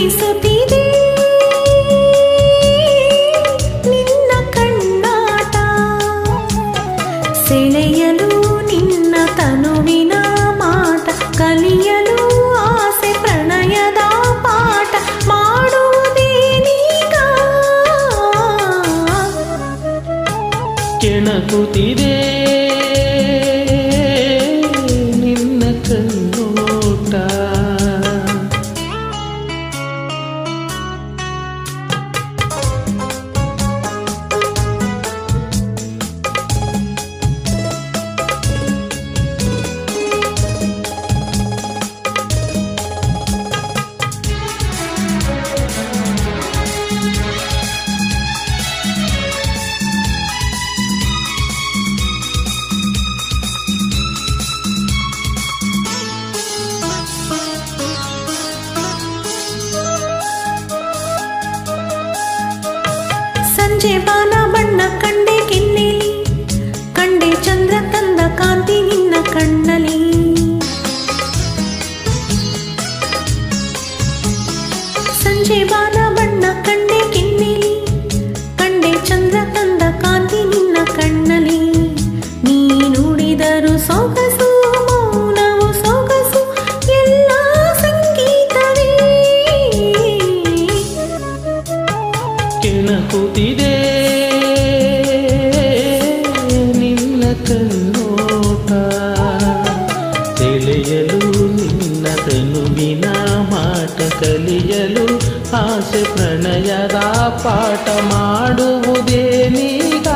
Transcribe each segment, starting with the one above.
ಕುಣಿಸುತ್ತಿದೆ ನಿನ್ನ ಕಣ್ಣಾಟ ಸೆಳೆಯಲು ನಿನ್ನ ತನುವಿನ ಮಾಟ ಕಲಿಯಲು ಆಸೆ ಪ್ರಣಯದ ಪಾಠ ಮಾಡುವುದೇನೀಗ ಕೆಣಕುತ್ತಿದೆ ನಿನ್ನ ಕಣ್ಣೋಟ ಸಂಜೆ ಬಾನ ಬಣ್ಣ ಕಂಡೆ ಕೆನ್ನೆಲಿ ಕಂಡೆ ಚಂದ್ರ ತಂದ ಕಾಂತಿ ನಿನ್ನ ಕಣ್ಣಲಿ ಸಂಜೆ ಬಾನ ಬಣ್ಣ ಕಂಡೆ ಕೆನ್ನೆಲಿ ಕಂಡೆ ಚಂದ್ರ ತಂದ ಕಾಂತಿ ನಿನ್ನ ಕಣ್ಣಲಿ ನೀ ನುಡಿದರು ಸೊಗಸು ಮೌನವು ಸೊಗಸು ಎಲ್ಲ ಸಂಗೀತವೇ ಕೆಣಕುತ್ತಿದೆ ನಿನ್ನ ಕಣ್ಣೋಟ ಸೆಳೆಯಲು ನಿನ್ನ ತನುವಿನ ಮಾಟ ಕಲಿಯಲು ಆಸೆ ಪ್ರಣಯದ ಪಾಠ ಮಾಡುವುದೇನೀಗ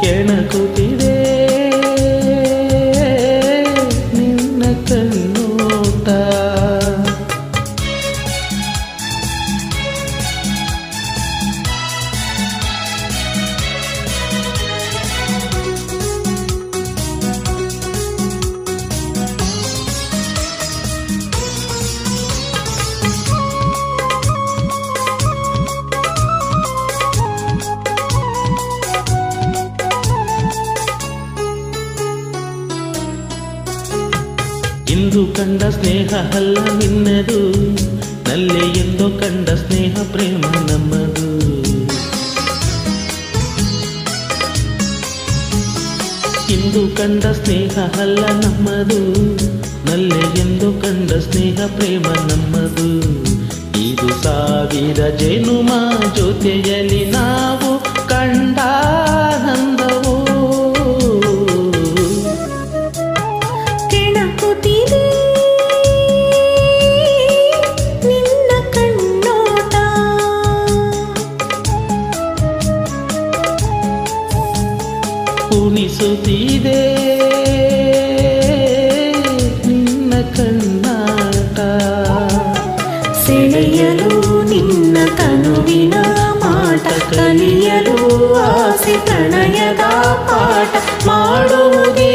ಕೆಣಕುತ್ತಿದೆ ನಿನ್ನ ಕಣ್ಣೋಟ ಇಂದು ಕಂಡ ಸ್ನೇಹ ಅಲ್ಲ ನಿನ್ನದು ನಲ್ಲೆ ಎಂದು ಕಂಡ ಸ್ನೇಹ ಪ್ರೇಮ ನಮ್ಮದು ಇಂದು ಕಂಡ ಸ್ನೇಹ ಅಲ್ಲ ನಮ್ಮದು ನಲ್ಲೆ ಎಂದು ಕಂಡ ಸ್ನೇಹ ಪ್ರೇಮ ನಮ್ಮದು ಇದು ಸಾವಿರ ಜನುಮ ಜೊತೆಯಲ್ಲಿ ನಾವು ಕಂಡ ಆನಂದವು ನಿನ್ನ ಕಣ್ಣೋಟ ಕುಣಿಸುತ್ತಿದೆ ನಿನ್ನ ಕಣ್ಣಾಟ ಸೆಳೆಯಲು ನಿನ್ನ ತನುವಿನ ಮಾಟ ಕಲಿಯಲು ಆಸೆ ಪ್ರಣಯದ ಪಾಠ ಮಾಡುವುದೇ